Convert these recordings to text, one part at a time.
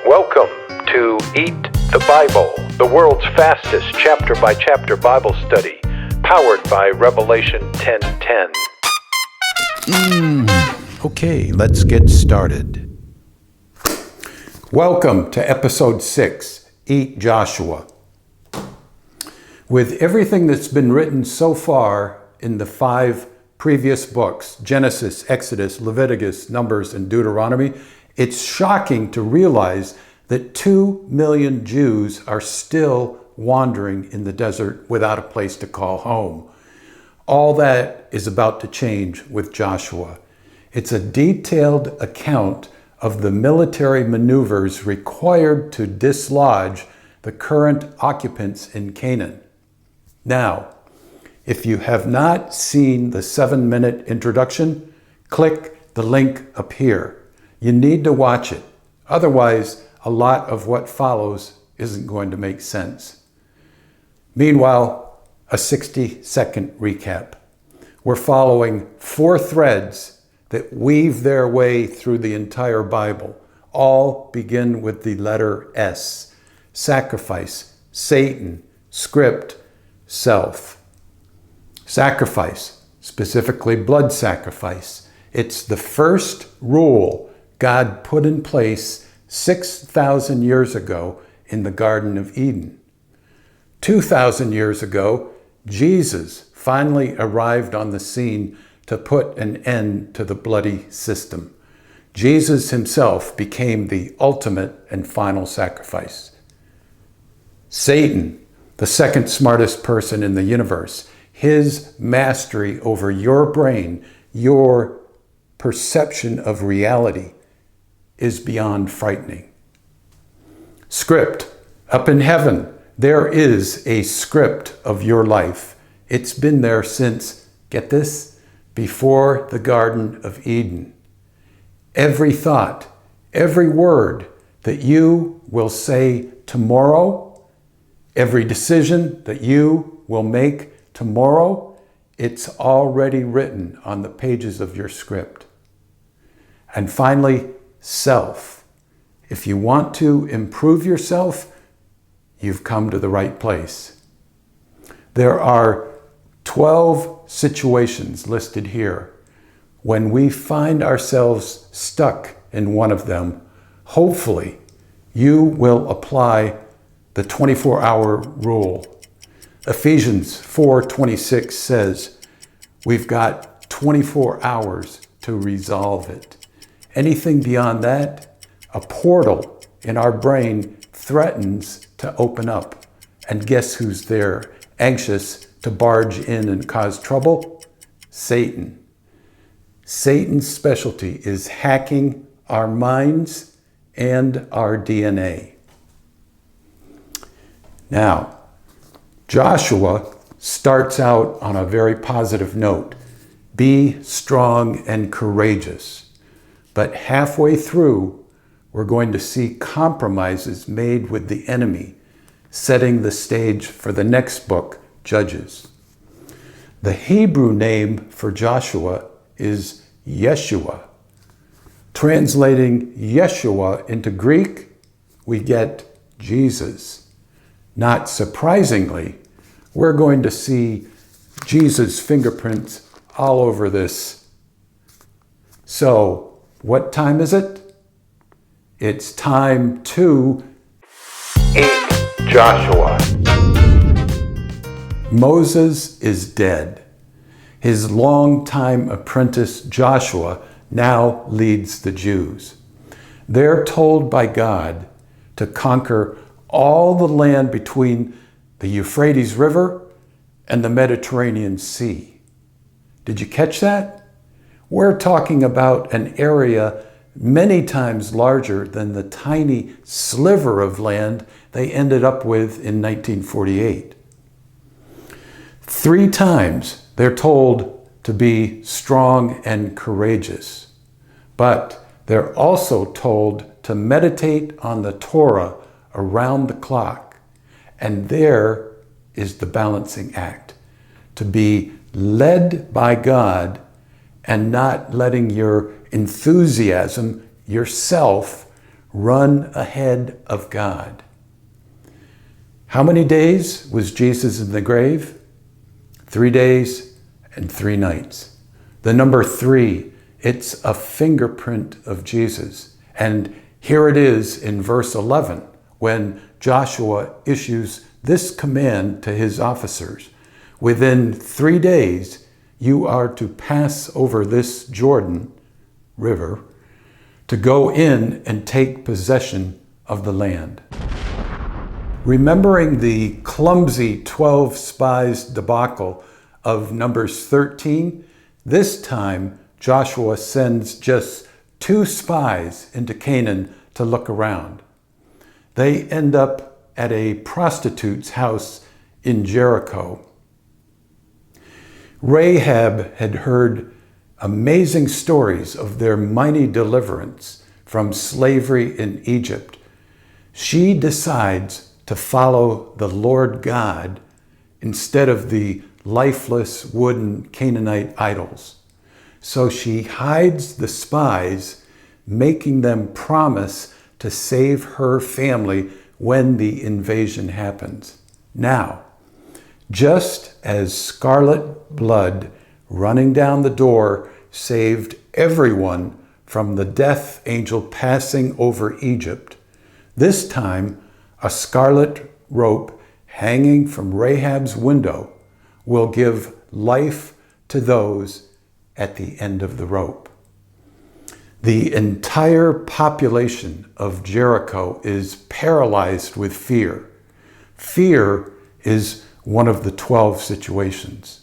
Welcome to Eat the Bible, the world's fastest chapter-by-chapter Bible study, powered by Revelation 10:10. Okay, let's get started. Welcome to episode 6, Eat Joshua. With everything that's been written so far in the 5 previous books, Genesis, Exodus, Leviticus, Numbers, and Deuteronomy, it's shocking to realize that 2 million Jews are still wandering in the desert without a place to call home. All that is about to change with Joshua. It's a detailed account of the military maneuvers required to dislodge the current occupants in Canaan. Now, if you have not seen the 7-minute introduction, click the link up here. You need to watch it. Otherwise, a lot of what follows isn't going to make sense. Meanwhile, a 60-second recap. We're following 4 threads that weave their way through the entire Bible. All begin with the letter S. Sacrifice, Satan, script, self. Sacrifice, specifically blood sacrifice. It's the first rule God put in place 6,000 years ago in the Garden of Eden. 2,000 years ago, Jesus finally arrived on the scene to put an end to the bloody system. Jesus himself became the ultimate and final sacrifice. Satan, the second smartest person in the universe, his mastery over your brain, your perception of reality, is beyond frightening. Script. Up in heaven, there is a script of your life. It's been there since, get this, before the Garden of Eden. Every thought, every word that you will say tomorrow, every decision that you will make tomorrow, it's already written on the pages of your script. And finally, self. If you want to improve yourself, you've come to the right place. There are 12 situations listed here. When we find ourselves stuck in one of them, hopefully you will apply the 24-hour rule. Ephesians 4:26 says, we've got 24 hours to resolve it. Anything beyond that, a portal in our brain threatens to open up. And guess who's there, anxious to barge in and cause trouble? Satan. Satan's specialty is hacking our minds and our DNA. Now, Joshua starts out on a very positive note. Be strong and courageous. But halfway through, we're going to see compromises made with the enemy, setting the stage for the next book, Judges. The Hebrew name for Joshua is Yeshua. Translating Yeshua into Greek, we get Jesus. Not surprisingly, we're going to see Jesus' fingerprints all over this. So, what time is it? It's time to Eat Joshua. Moses is dead. His longtime apprentice Joshua now leads the Jews. They're told by God to conquer all the land between the Euphrates River and the Mediterranean Sea. Did you catch that? We're talking about an area many times larger than the tiny sliver of land they ended up with in 1948. 3 times they're told to be strong and courageous, but they're also told to meditate on the Torah around the clock. And there is the balancing act, to be led by God and not letting your enthusiasm, yourself, run ahead of God. How many days was Jesus in the grave? 3 days and 3 nights. The number 3, it's a fingerprint of Jesus. And here it is in verse 11, when Joshua issues this command to his officers. Within 3 days, you are to pass over this Jordan River to go in and take possession of the land. Remembering the clumsy 12 spies debacle of Numbers 13, this time Joshua sends just 2 spies into Canaan to look around. They end up at a prostitute's house in Jericho. Rahab had heard amazing stories of their mighty deliverance from slavery in Egypt. She decides to follow the Lord God instead of the lifeless wooden Canaanite idols. So she hides the spies, making them promise to save her family when the invasion happens. Now, just as scarlet blood running down the door saved everyone from the death angel passing over Egypt, this time a scarlet rope hanging from Rahab's window will give life to those at the end of the rope. The entire population of Jericho is paralyzed with fear. Fear is one of the 12 situations.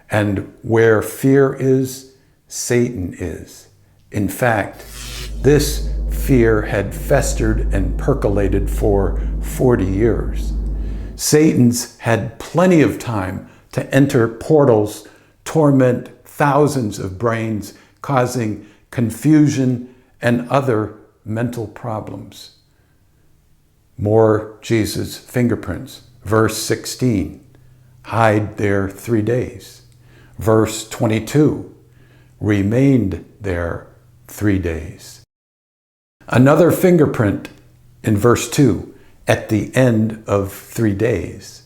And where fear is, Satan is. In fact, this fear had festered and percolated for 40 years. Satan's had plenty of time to enter portals, torment thousands of brains, causing confusion and other mental problems. More Jesus' fingerprints. Verse 16, hide there 3 days. Verse 22, remained there 3 days. Another fingerprint in verse 2, at the end of 3 days.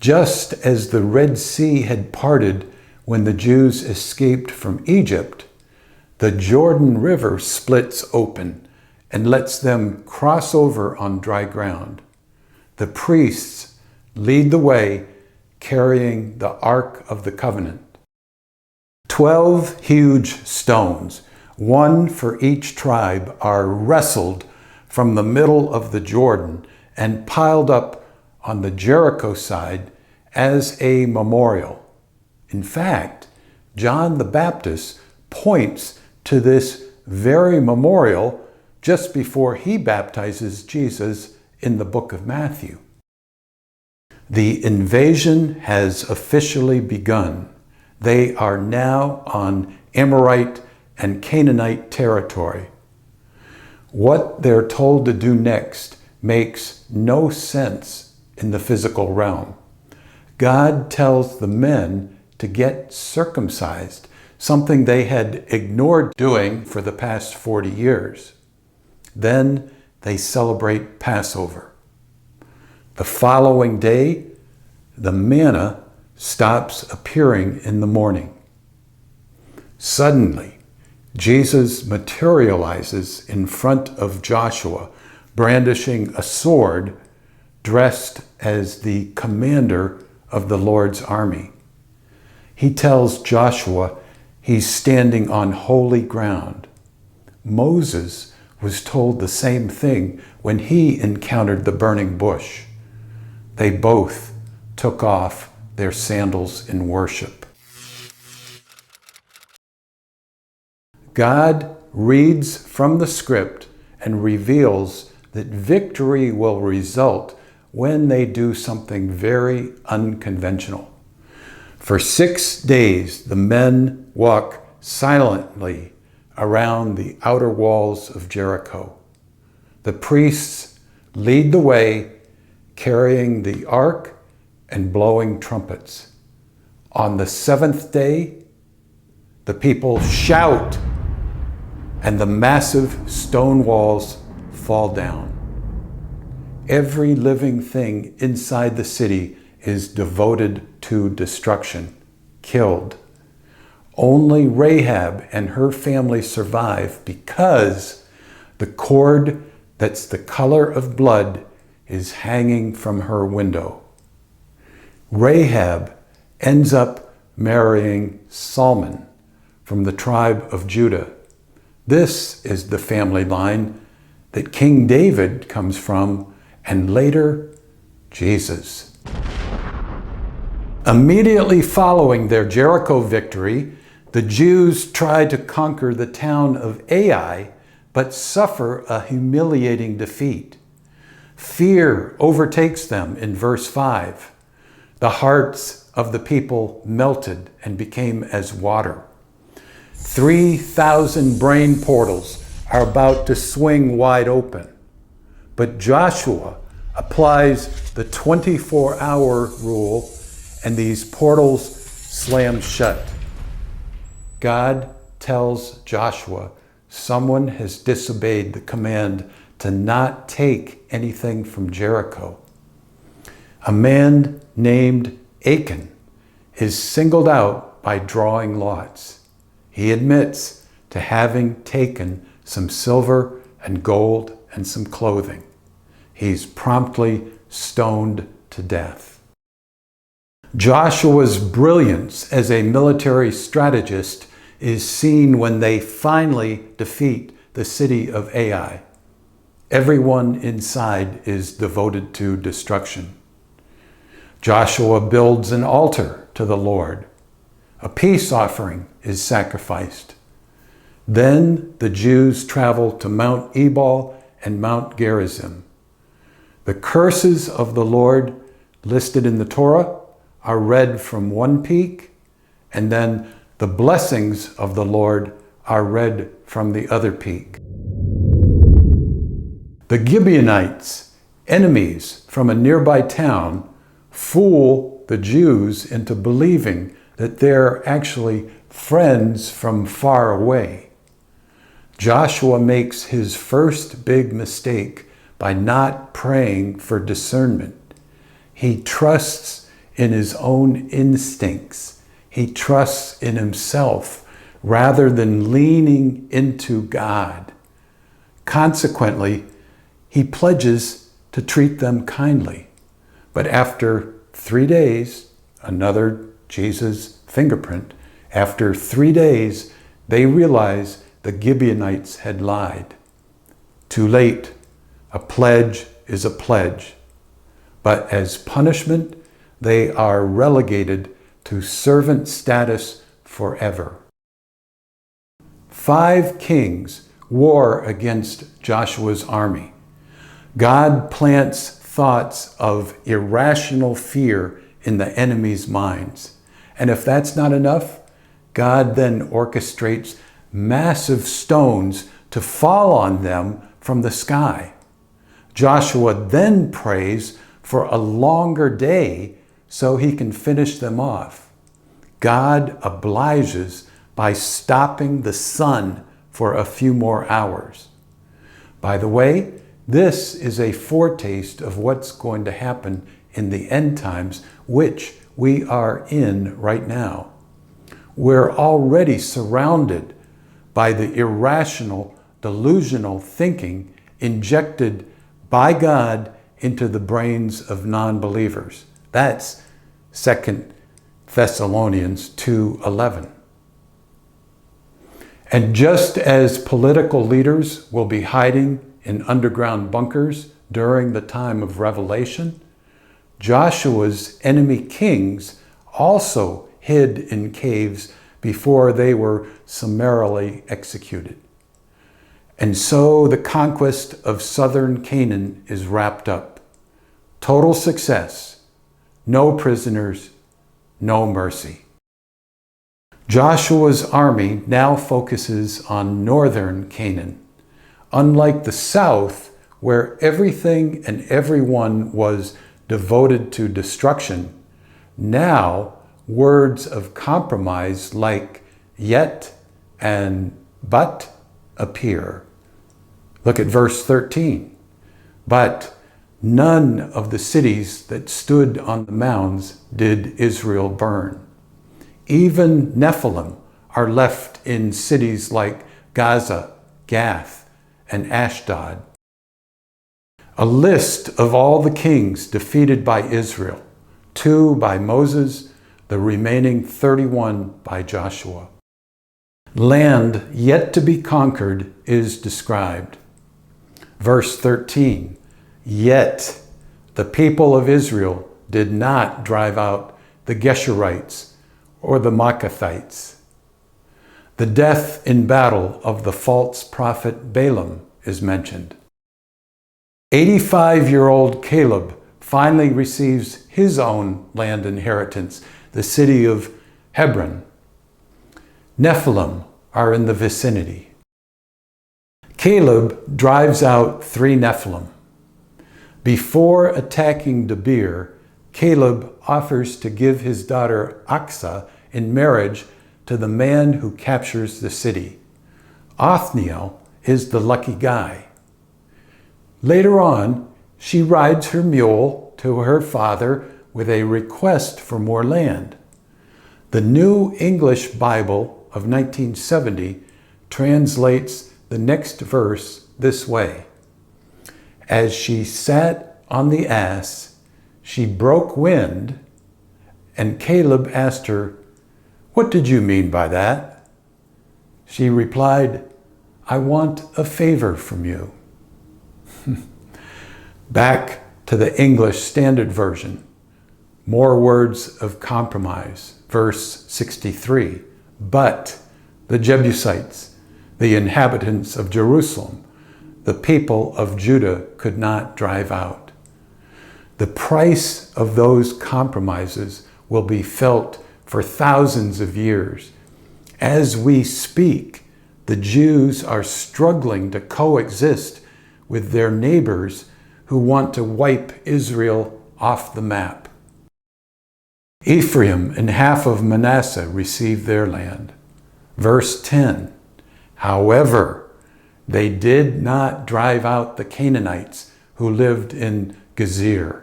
Just as the Red Sea had parted when the Jews escaped from Egypt, the Jordan River splits open and lets them cross over on dry ground. The priests lead the way, carrying the Ark of the Covenant. 12 huge stones, one for each tribe, are wrestled from the middle of the Jordan and piled up on the Jericho side as a memorial. In fact, John the Baptist points to this very memorial just before he baptizes Jesus in the book of Matthew. The invasion has officially begun. They are now on Amorite and Canaanite territory. What they're told to do next makes no sense in the physical realm. God tells the men to get circumcised, something they had ignored doing for the past 40 years. Then they celebrate Passover. The following day, the manna stops appearing in the morning. Suddenly, Jesus materializes in front of Joshua, brandishing a sword, dressed as the commander of the Lord's army. He tells Joshua he's standing on holy ground. Moses was told the same thing when he encountered the burning bush. They both took off their sandals in worship. God reads from the script and reveals that victory will result when they do something very unconventional. For 6 days, the men walk silently around the outer walls of Jericho. The priests lead the way, carrying the ark and blowing trumpets. On the 7th day, the people shout, and the massive stone walls fall down. Every living thing inside the city is devoted to destruction, killed. Only Rahab and her family survive because the cord that's the color of blood is hanging from her window. Rahab ends up marrying Salmon from the tribe of Judah. This is the family line that King David comes from, and later, Jesus. Immediately following their Jericho victory, the Jews try to conquer the town of Ai, but suffer a humiliating defeat. Fear overtakes them in verse 5. The hearts of the people melted and became as water. 3,000 brain portals are about to swing wide open. But Joshua applies the 24-hour rule, and these portals slam shut. God tells Joshua someone has disobeyed the command to not take anything from Jericho. A man named Achan is singled out by drawing lots. He admits to having taken some silver and gold and some clothing. He's promptly stoned to death. Joshua's brilliance as a military strategist is seen when they finally defeat the city of Ai. Everyone inside is devoted to destruction. Joshua builds an altar to the Lord. A peace offering is sacrificed. Then the Jews travel to Mount Ebal and Mount Gerizim. The curses of the Lord listed in the Torah are read from one peak, and then the blessings of the Lord are read from the other peak. The Gibeonites, enemies from a nearby town, fool the Jews into believing that they're actually friends from far away. Joshua makes his first big mistake by not praying for discernment. He trusts in his own instincts. He trusts in himself rather than leaning into God. Consequently, he pledges to treat them kindly. But after 3 days, another Jesus fingerprint, after 3 days, they realize the Gibeonites had lied. Too late. A pledge is a pledge. But as punishment, they are relegated to servant status forever. 5 kings war against Joshua's army. God plants thoughts of irrational fear in the enemy's minds. And if that's not enough, God then orchestrates massive stones to fall on them from the sky. Joshua then prays for a longer day so he can finish them off. God obliges by stopping the sun for a few more hours. By the way, this is a foretaste of what's going to happen in the end times, which we are in right now. We're already surrounded by the irrational, delusional thinking injected by God into the brains of non-believers. That's 2 Thessalonians 2:11. And just as political leaders will be hiding in underground bunkers during the time of Revelation, Joshua's enemy kings also hid in caves before they were summarily executed. And so the conquest of southern Canaan is wrapped up. Total success, no prisoners, no mercy. Joshua's army now focuses on northern Canaan. Unlike the south, where everything and everyone was devoted to destruction, now words of compromise like yet and but appear. Look at verse 13. But none of the cities that stood on the mounds did Israel burn. Even Nephilim are left in cities like Gaza, Gath, and Ashdod. A list of all the kings defeated by Israel, 2 by Moses, the remaining 31 by Joshua. Land yet to be conquered is described. Verse 13, yet the people of Israel did not drive out the Geshurites or the Maacathites. The death in battle of the false prophet Balaam is mentioned. 85-year-old Caleb finally receives his own land inheritance, the city of Hebron. Nephilim are in the vicinity. Caleb drives out 3 Nephilim. Before attacking Debir, Caleb offers to give his daughter Achsah in marriage to the man who captures the city. Othniel is the lucky guy. Later on, she rides her mule to her father with a request for more land. The New English Bible of 1970 translates the next verse this way. As she sat on the ass, she broke wind, and Caleb asked her, "What did you mean by that?" She replied, "I want a favor from you." Back to the English Standard Version. More words of compromise. Verse 63. But the Jebusites, the inhabitants of Jerusalem, the people of Judah could not drive out. The price of those compromises will be felt for thousands of years. As we speak, the Jews are struggling to coexist with their neighbors who want to wipe Israel off the map. Ephraim and half of Manasseh received their land. Verse 10, however, they did not drive out the Canaanites who lived in Gezer.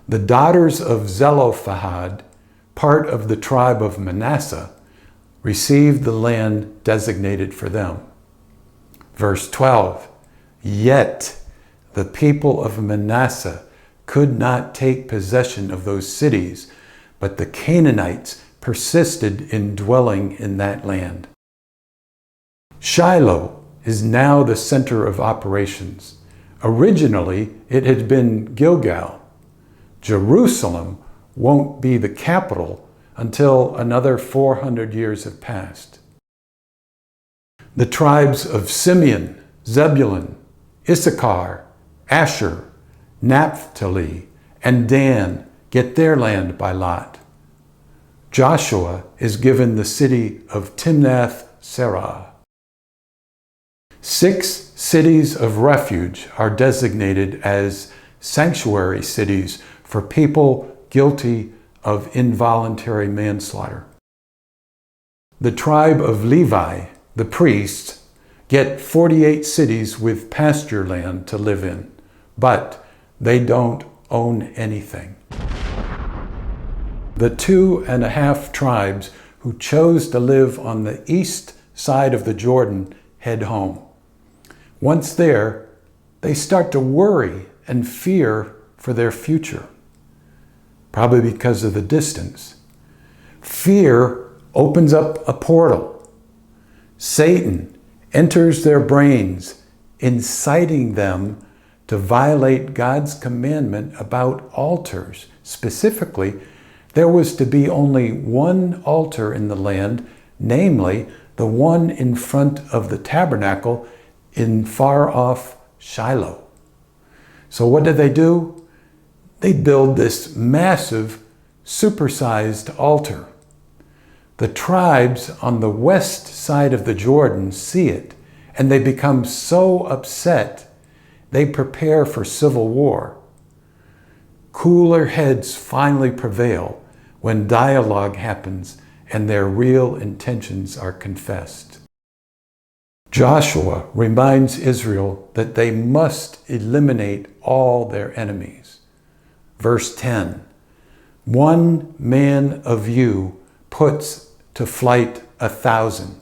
The daughters of Zelophehad, part of the tribe of Manasseh, received the land designated for them. Verse 12, yet the people of Manasseh could not take possession of those cities, but the Canaanites persisted in dwelling in that land. Shiloh is now the center of operations. Originally, it had been Gilgal. Jerusalem won't be the capital until another 400 years have passed. The tribes of Simeon, Zebulun, Issachar, Asher, Naphtali, and Dan get their land by lot. Joshua is given the city of Timnath-Serah. 6 cities of refuge are designated as sanctuary cities for people guilty of involuntary manslaughter. The tribe of Levi, the priests, get 48 cities with pasture land to live in, but they don't own anything. The 2.5 tribes who chose to live on the east side of the Jordan head home. Once there, they start to worry and fear for their future, probably because of the distance. Fear opens up a portal. Satan enters their brains, inciting them to violate God's commandment about altars. Specifically, there was to be only one altar in the land, namely the one in front of the tabernacle in far-off Shiloh. So what did they do? They build this massive, supersized altar. The tribes on the west side of the Jordan see it, and they become so upset, they prepare for civil war. Cooler heads finally prevail when dialogue happens and their real intentions are confessed. Joshua reminds Israel that they must eliminate all their enemies. Verse 10, 1 man of you puts to flight 1,000,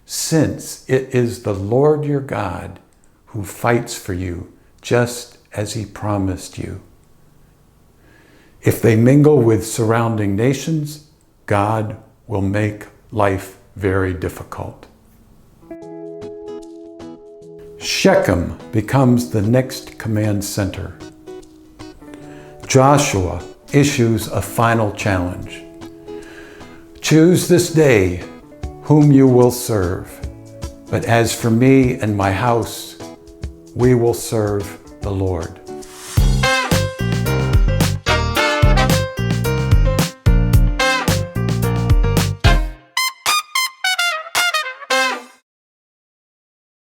since it is the Lord your God who fights for you, just as he promised you. If they mingle with surrounding nations, God will make life very difficult. Shechem becomes the next command center. Joshua issues a final challenge. Choose this day whom you will serve, but as for me and my house, we will serve the Lord.